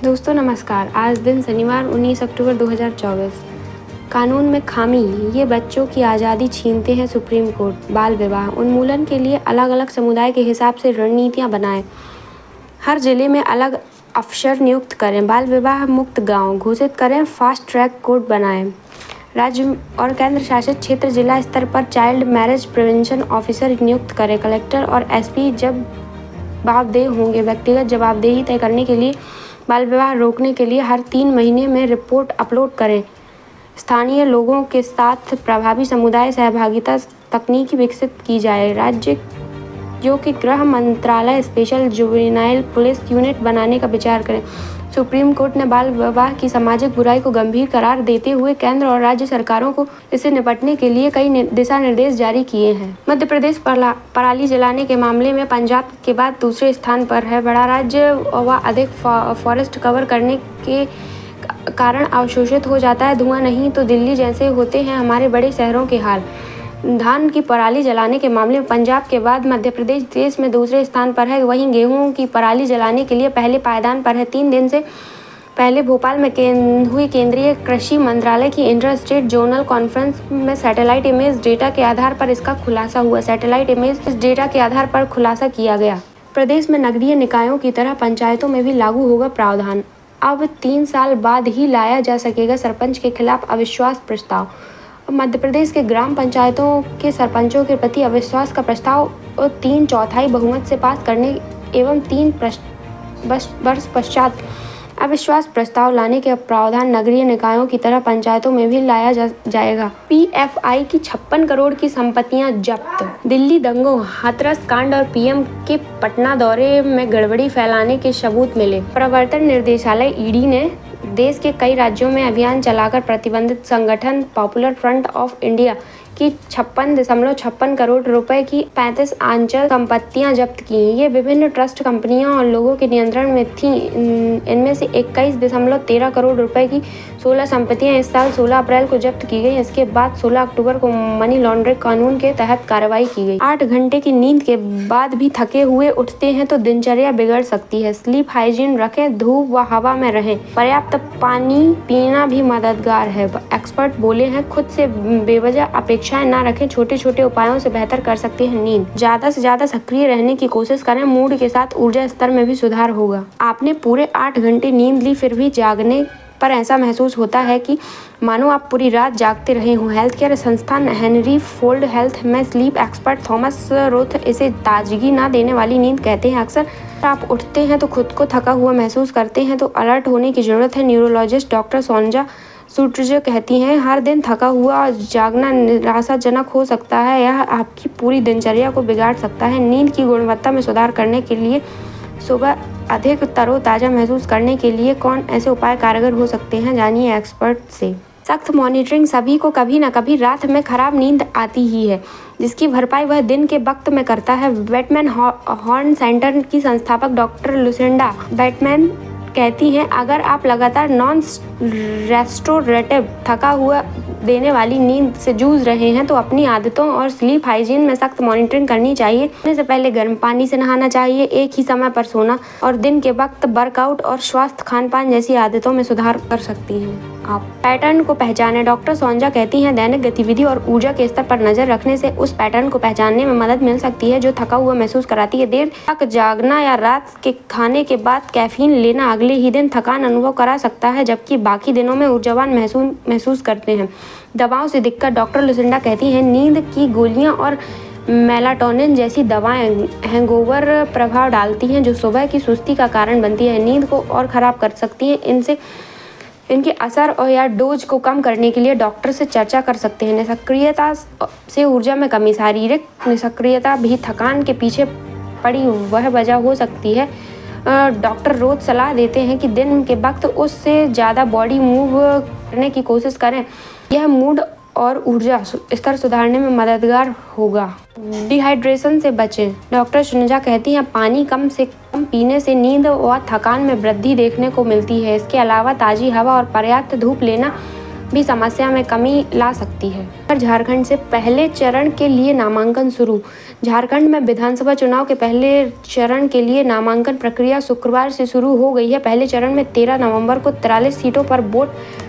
दोस्तों नमस्कार। आज दिन शनिवार 19 अक्टूबर 2024। कानून में खामी, ये बच्चों की आज़ादी छीनते हैं सुप्रीम कोर्ट। बाल विवाह उन्मूलन के लिए अलग अलग समुदाय के हिसाब से रणनीतियाँ बनाएं। हर जिले में अलग अफसर नियुक्त करें। बाल विवाह मुक्त गांव घोषित करें। फास्ट ट्रैक कोर्ट बनाएं। राज्य और केंद्र शासित क्षेत्र जिला स्तर पर चाइल्ड मैरिज प्रिवेंशन ऑफिसर नियुक्त करें। कलेक्टर और एसपी जवाबदेह होंगे। व्यक्तिगत जवाबदेही तय करने के लिए बाल विवाह रोकने के लिए हर 3 महीने में रिपोर्ट अपलोड करें। स्थानीय लोगों के साथ प्रभावी समुदाय सहभागिता तकनीक विकसित की जाए। राज्यों के गृह मंत्रालय स्पेशल जुवेनाइल पुलिस यूनिट बनाने का विचार करें। सुप्रीम कोर्ट ने बाल विवाह की सामाजिक बुराई को गंभीर करार देते हुए केंद्र और राज्य सरकारों को इससे निपटने के लिए कई दिशा निर्देश जारी किए हैं। मध्य प्रदेश पराली जलाने के मामले में पंजाब के बाद दूसरे स्थान पर है। बड़ा राज्य व अधिक फॉरेस्ट कवर करने के कारण अवशोषित हो जाता है धुआं। नहीं तो दिल्ली जैसे होते हैं हमारे बड़े शहरों के हाल। धान की पराली जलाने के मामले में पंजाब के बाद मध्य प्रदेश देश में दूसरे स्थान पर है। वहीं गेहूं की पराली जलाने के लिए पहले पायदान पर है। 3 दिन से पहले भोपाल में हुई केंद्रीय कृषि मंत्रालय की इंटर स्टेट जोनल कॉन्फ्रेंस में सैटेलाइट इमेज डेटा के आधार पर इसका खुलासा हुआ। सैटेलाइट इमेज डेटा के आधार पर खुलासा किया गया। प्रदेश में नगरीय निकायों की तरह पंचायतों में भी लागू होगा प्रावधान। अब 3 साल बाद ही लाया जा सकेगा सरपंच के खिलाफ अविश्वास प्रस्ताव। मध्य प्रदेश के ग्राम पंचायतों के सरपंचों के प्रति अविश्वास का प्रस्ताव 3/4 बहुमत से पास करने एवं 3 वर्ष पश्चात अविश्वास प्रस्ताव लाने के प्रावधान नगरीय निकायों की तरह पंचायतों में भी लाया जाएगा। पीएफआई की 56 करोड़ की संपत्तियां जब्त। दिल्ली दंगों, हाथरस कांड और पीएम के पटना दौरे में गड़बड़ी फैलाने के सबूत मिले। प्रवर्तन निर्देशालय ईडी ने देश के कई राज्यों में अभियान चलाकर प्रतिबंधित संगठन पॉपुलर फ्रंट ऑफ इंडिया की 56.56 करोड़ रुपए की 35 आंचल संपत्तियां जब्त की। ये विभिन्न ट्रस्ट कंपनियां और लोगों के नियंत्रण में थीं। इनमें से 21.13 करोड़ रुपए की 16 संपत्तियां इस साल 16 अप्रैल को जब्त की गई। इसके बाद 16 अक्टूबर को मनी लॉन्ड्रिंग कानून के तहत कार्रवाई की गई। 8 घंटे की नींद के बाद भी थके हुए उठते हैं तो दिनचर्या बिगड़ सकती है। स्लीप हाइजीन रखें, धूप व हवा में रहें। पर्याप्त पानी पीना भी मददगार है। एक्सपर्ट बोले हैं खुद से बेवजह अपेक्षाएं ना रखें। छोटे छोटे उपायों से बेहतर कर सकते हैं नींद। ज्यादा से ज्यादा सक्रिय रहने की कोशिश करें। मूड के साथ ऊर्जा स्तर में भी सुधार होगा। आपने पूरे 8 घंटे नींद ली फिर भी जागने पर ऐसा महसूस होता है कि मानो आप पूरी रात जागते रहे हों। हेल्थ केयर संस्थान हेनरी फोल्ड हेल्थ में स्लीप एक्सपर्ट थॉमस रोथ इसे ताजगी ना देने वाली नींद कहते हैं। अक्सर आप उठते हैं तो खुद को थका हुआ महसूस करते हैं तो अलर्ट होने की जरूरत है। न्यूरोलॉजिस्ट डॉक्टर सोंजा सूट्रज कहती हैं हर दिन थका हुआ जागना निराशाजनक हो सकता है। यह आपकी पूरी दिनचर्या को बिगाड़ सकता है। नींद की गुणवत्ता में सुधार करने के लिए सुबह अधिक तरोताज़ा महसूस करने के लिए कौन ऐसे उपाय कारगर हो सकते हैं, जानिए एक्सपर्ट से। सख्त मॉनिटरिंग। सभी को कभी न कभी रात में खराब नींद आती ही है, जिसकी भरपाई वह दिन के वक्त में करता है। बैटमैन हॉर्न सेंटर की संस्थापक डॉक्टर लुसिंडा बैटमैन कहती हैं अगर आप लगातार नॉन रेस्टोरेटिव थका हुआ देने वाली नींद से जूझ रहे हैं तो अपनी आदतों और स्लीप हाइजीन में सख्त मॉनिटरिंग करनी चाहिए। सोने से पहले गर्म पानी से नहाना चाहिए, एक ही समय पर सोना और दिन के वक्त वर्कआउट और स्वस्थ खान पान जैसी आदतों में सुधार कर सकती हैं आप। पैटर्न को पहचानें। डॉक्टर सोंजा कहती हैं दैनिक गतिविधि और ऊर्जा के स्तर पर नजर रखने से उस पैटर्न को पहचानने में मदद मिल सकती है जो थका हुआ महसूस कराती है। देर तक जागना या रात के खाने के बाद कैफीन लेना अगले ही दिन थकान अनुभव करा सकता है, जबकि बाकी दिनों में ऊर्जावान महसूस करते हैं। दवाओं से दिक्कत। डॉक्टर लुसिंडा कहती हैं नींद की गोलियां और मेलाटोनिन जैसी दवाएं हैंगओवर प्रभाव डालती हैं जो सुबह की सुस्ती का कारण बनती है, नींद को और खराब कर सकती हैं। इनके असर और या डोज को कम करने के लिए डॉक्टर से चर्चा कर सकते हैं। निष्क्रियता से ऊर्जा में कमी। शारीरिक निष्क्रियता भी थकान के पीछे पड़ी वह वजह हो सकती है। डॉक्टर रोज सलाह देते हैं कि दिन के वक्त उससे ज़्यादा बॉडी मूव करने की कोशिश करें। यह मूड और ऊर्जा स्तर सुधारने में मददगार होगा। डिहाइड्रेशन से बचें। डॉक्टर सुनिजा कहती हैं पानी कम से कम पीने से नींद व थकान में वृद्धि देखने को मिलती है। इसके अलावा ताज़ी हवा और पर्याप्त धूप लेना भी समस्या में कमी ला सकती है। पर झारखंड से पहले चरण के लिए नामांकन शुरू। झारखंड में विधानसभा चुनाव के पहले चरण के लिए नामांकन प्रक्रिया शुक्रवार से शुरू हो गई है। पहले चरण में 13 नवंबर को 43 सीटों पर वोट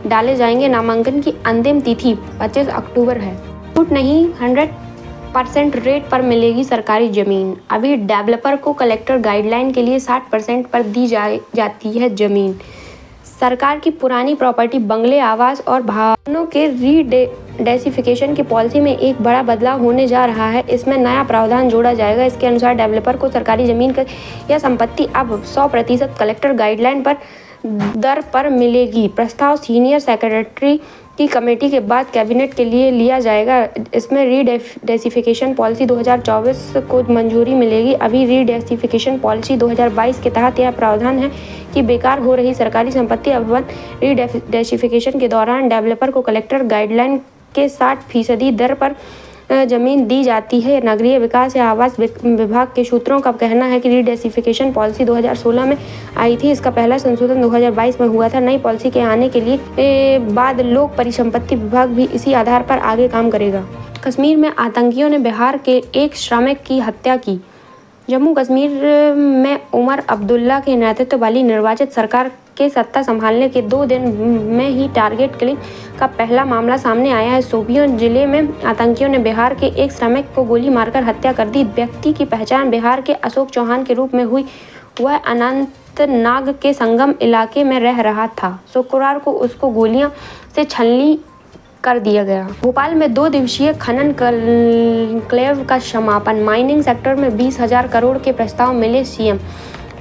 डाले जाएंगे। नामांकन की अंतिम तिथि 25 अक्टूबर है। छूट नहीं, 100% रेट पर मिलेगी सरकारी जमीन। अभी डेवलपर को कलेक्टर गाइडलाइन के लिए 60% पर दी जाती है जमीन। सरकार की पुरानी प्रॉपर्टी, बंगले, आवास और भवनों के रीडेसिफिकेशन की पॉलिसी में एक बड़ा बदलाव होने जा रहा है। इसमें नया प्रावधान जोड़ा जाएगा। इसके अनुसार डेवलपर को सरकारी जमीन या संपत्ति अब 100% कलेक्टर गाइडलाइन पर दर पर मिलेगी। प्रस्ताव सीनियर सेक्रेटरी की कमेटी के बाद कैबिनेट के लिए लिया जाएगा। इसमें रीडेसिफिकेशन पॉलिसी 2024 को मंजूरी मिलेगी। अभी रीडेसिफिकेशन पॉलिसी 2022 के तहत यह प्रावधान है कि बेकार हो रही सरकारी संपत्ति भवन रीडेसिफिकेशन के दौरान डेवलपर को कलेक्टर गाइडलाइन के 60% दर पर जमीन दी जाती है। नगरीय विकास या आवास विभाग के सूत्रों का कहना है कि रीडेसिफिकेशन पॉलिसी 2016 में आई थी। इसका पहला संशोधन 2022 में हुआ था। नई पॉलिसी के आने के लिए बाद लोक परिसंपत्ति विभाग भी इसी आधार पर आगे काम करेगा। कश्मीर में आतंकियों ने बिहार के एक श्रमिक की हत्या की। जम्मू कश्मीर में उमर अब्दुल्ला के नेतृत्व वाली निर्वाचित सरकार के सत्ता संभालने के 2 दिन में ही टारगेट किलिंग का पहला मामला सामने आया है। शोपियां जिले में आतंकियों ने बिहार के एक श्रमिक को गोली मारकर हत्या कर दी। व्यक्ति की पहचान बिहार के अशोक चौहान के रूप में हुई। वह अनंतनाग के संगम इलाके में रह रहा था। शुक्रवार को उसको गोलियां से छलनी कर दिया गया। भोपाल में 2 दिवसीय खनन क्लेव का समापन। माइनिंग सेक्टर में 20,000 करोड़ के प्रस्ताव मिले सीएम।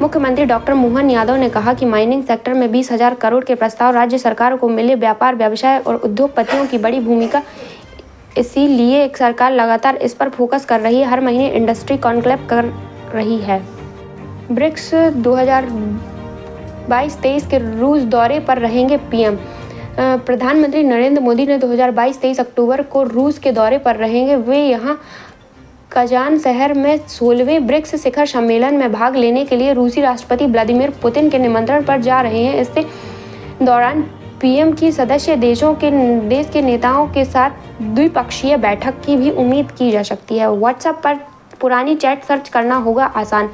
मुख्यमंत्री डॉक्टर मोहन यादव ने कहा कि माइनिंग सेक्टर में 20,000 करोड़ के प्रस्ताव राज्य सरकार को मिले। व्यापार, व्यवसाय और उद्योगपतियों की बड़ी भूमिका, इसीलिए सरकार लगातार इस पर फोकस कर रही है। हर महीने इंडस्ट्री कॉन्क्लेव कर रही है। ब्रिक्स 2022-23 के रूस दौरे पर रहेंगे पीएम। प्रधानमंत्री नरेंद्र मोदी ने 2022-23 अक्टूबर को रूस के दौरे पर रहेंगे। वे यहां कजान शहर में 16वें ब्रिक्स शिखर सम्मेलन में भाग लेने के लिए रूसी राष्ट्रपति व्लादिमीर पुतिन के निमंत्रण पर जा रहे हैं। इसके दौरान पीएम की सदस्य देश के नेताओं के साथ द्विपक्षीय बैठक की भी उम्मीद की जा सकती है। व्हाट्सएप पर पुरानी चैट सर्च करना होगा आसान।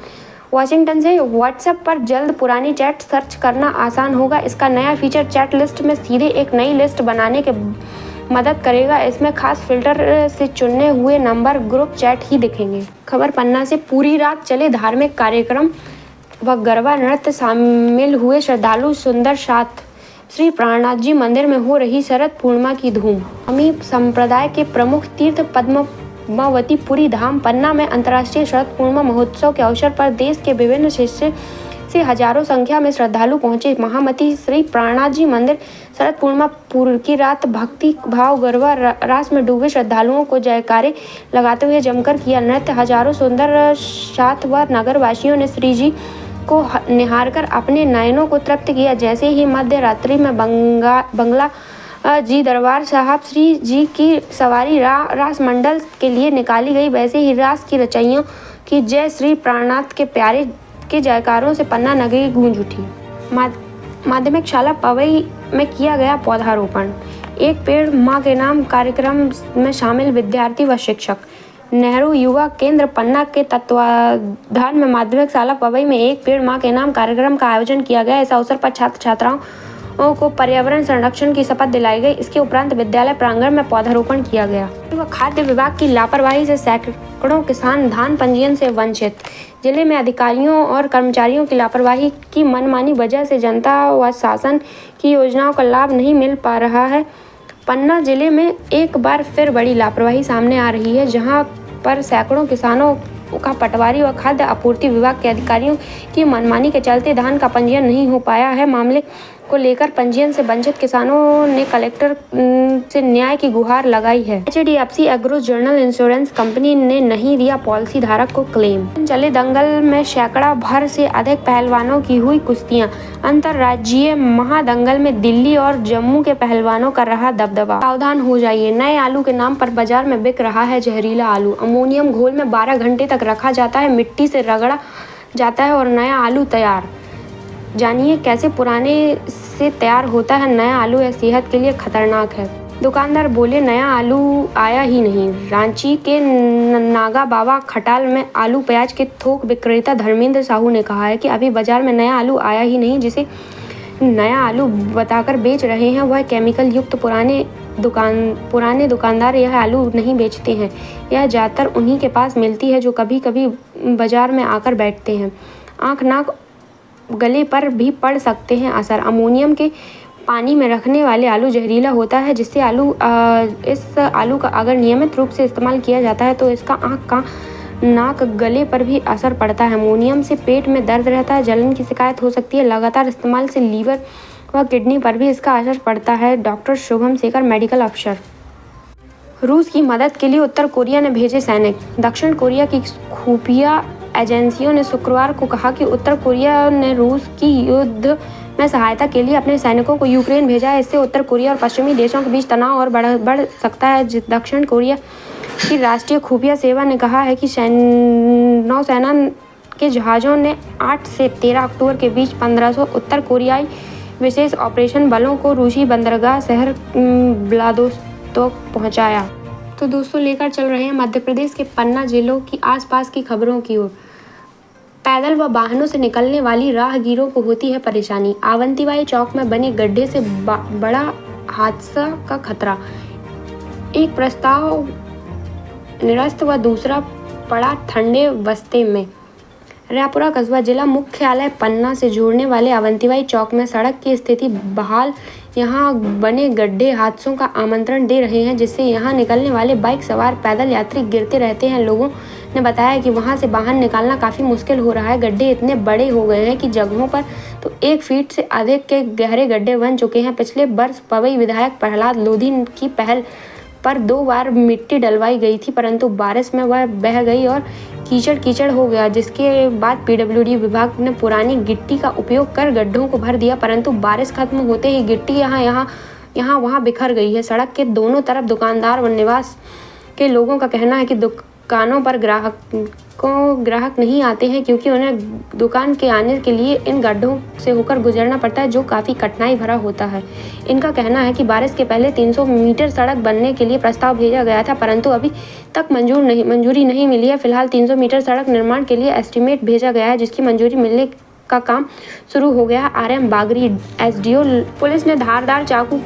वाशिंगटन से व्हाट्सएप पर जल्द पुरानी चैट सर्च करना आसान होगा। इसका नया फीचर चैट लिस्ट में सीधे एक नई लिस्ट बनाने के मदद करेगा। इसमें खास फिल्टर से चुने हुए नंबर ग्रुप चैट ही दिखेंगे। खबर पन्ना से पूरी रात चले धार्मिक कार्यक्रम व गरबा नृत्य, शामिल हुए श्रद्धालु। सुंदर साथ श्री प्राणनाथ जी मंदिर में हो रही शरद पूर्णिमा की धूम। अमी संप्रदाय के प्रमुख तीर्थ पद्मावती पुरी धाम पन्ना में अंतर्राष्ट्रीय शरद पूर्णिमा महोत्सव के अवसर पर देश के विभिन्न हिस्से से हजारों संख्या में श्रद्धालु पहुंचे। महामती श्री प्राणनाथ जी मंदिर शरद पूर्णिमा पूर्व की रात भक्ति भाव गरबा रास में डूबे श्रद्धालुओं को जयकारे लगाते हुए जमकर किया नृत्य। हजारों सुंदर साथ व नगरवासियों ने श्री जी को निहारकर अपने नयनों को तृप्त किया। जैसे ही मध्य रात्रि में बंगला जी दरबार साहब श्री जी की सवारी रास मंडल के लिए निकाली गई, वैसे ही रास की रचैयों की जय श्री प्राणनाथ के प्यारे के जयकारों से पन्ना नगरी गूंज उठी। माध्यमिक शाला पवई में किया गया पौधारोपण। एक पेड़ मां के नाम कार्यक्रम में शामिल विद्यार्थी व शिक्षक। नेहरू युवा केंद्र पन्ना के तत्वाधान में माध्यमिक शाला पवई में एक पेड़ मां के नाम कार्यक्रम का आयोजन किया गया। इस अवसर पर छात्र छात्राओं को पर्यावरण संरक्षण की शपथ दिलाई गई। इसके उपरांत विद्यालय प्रांगण में पौधारोपण किया गया। खाद्य विभाग की लापरवाही से सैकड़ों किसान धान पंजीयन से वंचित। जिले में अधिकारियों और कर्मचारियों की लापरवाही की मनमानी वजह से जनता व शासन की योजनाओं का लाभ नहीं मिल पा रहा है। पन्ना जिले में एक बार फिर बड़ी लापरवाही सामने आ रही है, जहां पर सैकड़ों किसानों का पटवारी व खाद्य आपूर्ति विभाग के अधिकारियों की मनमानी के चलते धान का पंजीयन नहीं हो पाया है। मामले को लेकर पंजीयन से वंचित किसानों ने कलेक्टर से न्याय की गुहार लगाई है। HDFC agro general insurance company ने नहीं दिया पॉलिसी धारक को क्लेम। चले दंगल में सैकड़ा भर से अधिक पहलवानों की हुई कुश्तियां। अंतर्राज्यीय महादंगल में दिल्ली और जम्मू के पहलवानों का रहा दबदबा। सावधान हो जाइए, नए आलू के नाम पर बाजार में बिक रहा है जहरीला आलू। अमोनियम घोल में 12 घंटे तक रखा जाता है, मिट्टी से रगड़ा जाता है और नया आलू तैयार। जानिए कैसे पुराने से तैयार होता है नया आलू, यह सेहत के लिए खतरनाक है। दुकानदार बोले नया आलू आया ही नहीं। रांची के नागा बाबा खटाल में आलू प्याज के थोक विक्रेता धर्मेंद्र साहू ने कहा है कि अभी बाजार में नया आलू आया ही नहीं। जिसे नया आलू बताकर बेच रहे हैं वह केमिकल युक्त पुराने दुकानदार यह आलू नहीं बेचते हैं। यह ज़्यादातर उन्हीं के पास मिलती है जो कभी कभी बाजार में आकर बैठते हैं। आँख नाक गले पर भी पड़ सकते हैं असर। अमोनियम के पानी में रखने वाले आलू जहरीला होता है, जिससे इस आलू का अगर नियमित रूप से इस्तेमाल किया जाता है तो इसका आँख का नाक गले पर भी असर पड़ता है। अमोनियम से पेट में दर्द रहता है, जलन की शिकायत हो सकती है। लगातार इस्तेमाल से लीवर व किडनी पर भी इसका असर पड़ता है। डॉक्टर शुभम शेखर, मेडिकल अफसर। रूस की मदद के लिए उत्तर कोरिया ने भेजे सैनिक। दक्षिण कोरिया की खुफिया एजेंसियों ने शुक्रवार को कहा कि उत्तर कोरिया ने रूस की युद्ध में सहायता के लिए अपने सैनिकों को यूक्रेन भेजा है। इससे उत्तर कोरिया और पश्चिमी देशों के बीच तनाव और बढ़ सकता है। दक्षिण कोरिया की राष्ट्रीय खुफिया सेवा ने कहा है कि नौसेना के जहाज़ों ने 8 से 13 अक्टूबर के बीच 1500 उत्तर कोरियाई विशेष ऑपरेशन बलों को रूसी बंदरगाह शहर व्लादिवोस्तोक पहुंचाया। तो दोस्तों लेकर चल रहे हैं मध्य प्रदेश के पन्ना जिलों की आसपास की खबरों की ओर। पैदल व वाहनों से निकलने वाली राहगीरों को होती है परेशानी। अवंतीबाई चौक में बने गड्ढे से बड़ा हादसा का खतरा। एक प्रस्ताव निरस्त व दूसरा पड़ा ठंडे बस्ते में। रायपुरा कस्बा जिला मुख्यालय पन्ना से जोड़ने वाले अवंतीबाई चौक में सड़क की स्थिति बहाल। यहाँ बने गड्ढे हादसों का आमंत्रण दे रहे हैं, जिससे यहाँ निकलने वाले बाइक सवार पैदल यात्री गिरते रहते हैं। लोगों ने बताया कि वहाँ से बाहर निकालना काफ़ी मुश्किल हो रहा है। गड्ढे इतने बड़े हो गए हैं कि जगहों पर तो 1 फीट से अधिक के गहरे गड्ढे बन चुके हैं। पिछले वर्ष पवई विधायक प्रहलाद लोधी की पहल पर 2 बार मिट्टी डलवाई गई थी, परंतु बारिश में वह बह गई और कीचड़ हो गया, जिसके बाद पीडब्ल्यूडी विभाग ने पुरानी गिट्टी का उपयोग कर गड्ढों को भर दिया, परंतु बारिश खत्म होते ही गिट्टी यहाँ वहाँ बिखर गई है। सड़क के दोनों तरफ दुकानदार व निवास के लोगों का कहना है कि दुकानों पर ग्राहक नहीं आते हैं, क्योंकि उन्हें दुकान के आने के लिए इन गड्ढों से होकर गुजरना पड़ता है, जो काफ़ी कठिनाई भरा होता है। इनका कहना है कि बारिश के पहले 300 मीटर सड़क बनने के लिए प्रस्ताव भेजा गया था, परंतु अभी तक मंजूरी नहीं मिली है। फिलहाल 300 मीटर सड़क निर्माण के लिए एस्टीमेट भेजा गया है, जिसकी मंजूरी मिलने का काम शुरू हो गया। RM बागरी एसडीओ। पुलिस ने धारदार चाकू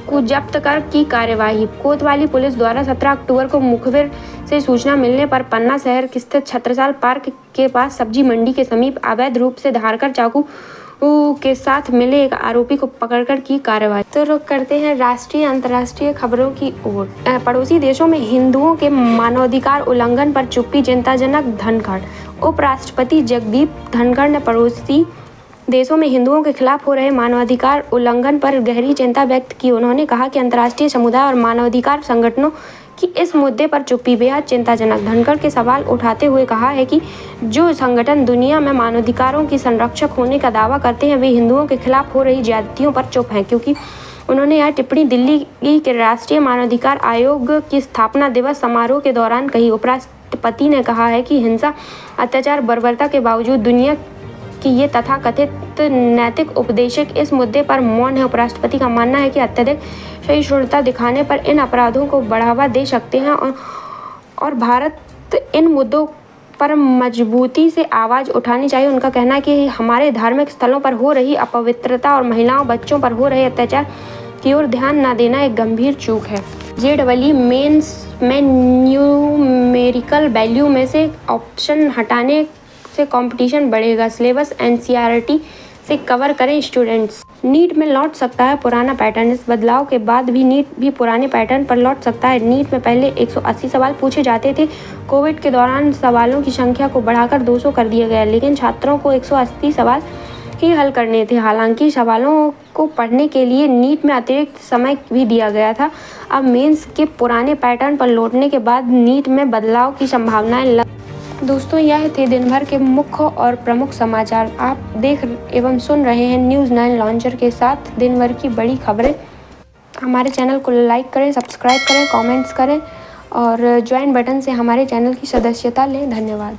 को जब्त कर की कार्यवाही। कोतवाली पुलिस द्वारा 17 अक्टूबर को मुखबिर से सूचना मिलने पर पन्ना शहर स्थित छत्रसाल पार्क के पास सब्जी मंडी के समीप अवैध रूप से धारदार चाकू के साथ मिले एक आरोपी को पकड़कर की कार्रवाई। तो रुक करते हैं राष्ट्रीय अंतर्राष्ट्रीय खबरों की ओर। पड़ोसी देशों में हिंदुओं के मानवाधिकार उल्लंघन पर चुप्पी चिंताजनक। धनखड़। उपराष्ट्रपति जगदीप धनखड़ ने पड़ोसी देशों में हिंदुओं के खिलाफ हो रहे मानवाधिकार उल्लंघन पर गहरी चिंता व्यक्त की। उन्होंने कहा कि अंतर्राष्ट्रीय समुदाय और मानवाधिकार संगठनों कि इस मुद्दे पर चुप्पी बेहद चिंताजनक। धनखड़ के सवाल उठाते हुए कहा है कि जो संगठन दुनिया में मानवाधिकारों की संरक्षक होने का दावा करते हैं, वे हिंदुओं के खिलाफ हो रही ज्यादतियों पर चुप हैं, क्योंकि उन्होंने यह टिप्पणी दिल्ली के राष्ट्रीय मानवाधिकार आयोग की स्थापना दिवस समारोह के दौरान कही। उपराष्ट्रपति ने कहा है कि हिंसा, अत्याचार, बर्बरता के बावजूद दुनिया कि ये तथाकथित नैतिक उपदेशक इस मुद्दे पर मौन है। उपराष्ट्रपति का मानना है कि अत्यधिक सहिष्णुता दिखाने पर इन अपराधों को बढ़ावा दे सकते हैं और भारत इन मुद्दों पर मजबूती से आवाज़ उठानी चाहिए। उनका कहना है कि हमारे धार्मिक स्थलों पर हो रही अपवित्रता और महिलाओं बच्चों पर हो रहे अत्याचार की ओर ध्यान न देना एक गंभीर चूक है। JEE मेंस में न्यूमेरिकल वैल्यू में से ऑप्शन हटाने से कंपटीशन बढ़ेगा। सिलेबस NCERT से कवर करें स्टूडेंट्स। नीट में लौट सकता है पुराना पैटर्न। इस बदलाव के बाद भी नीट भी पुराने पैटर्न पर लौट सकता है। नीट में पहले 180 सवाल पूछे जाते थे। कोविड के दौरान सवालों की संख्या को बढ़ाकर 200 कर दिया गया, लेकिन छात्रों को 180 सवाल ही हल करने थे। हालांकि सवालों को पढ़ने के लिए नीट में अतिरिक्त समय भी दिया गया था। अब मेंस के पुराने पैटर्न पर लौटने के बाद नीट में बदलाव की संभावनाएं दोस्तों यह थे दिन भर के मुख्य और प्रमुख समाचार। आप देख एवं सुन रहे हैं न्यूज़ 9 लॉन्चर के साथ दिन भर की बड़ी खबरें। हमारे चैनल को लाइक करें, सब्सक्राइब करें, कमेंट्स करें और ज्वाइन बटन से हमारे चैनल की सदस्यता लें। धन्यवाद।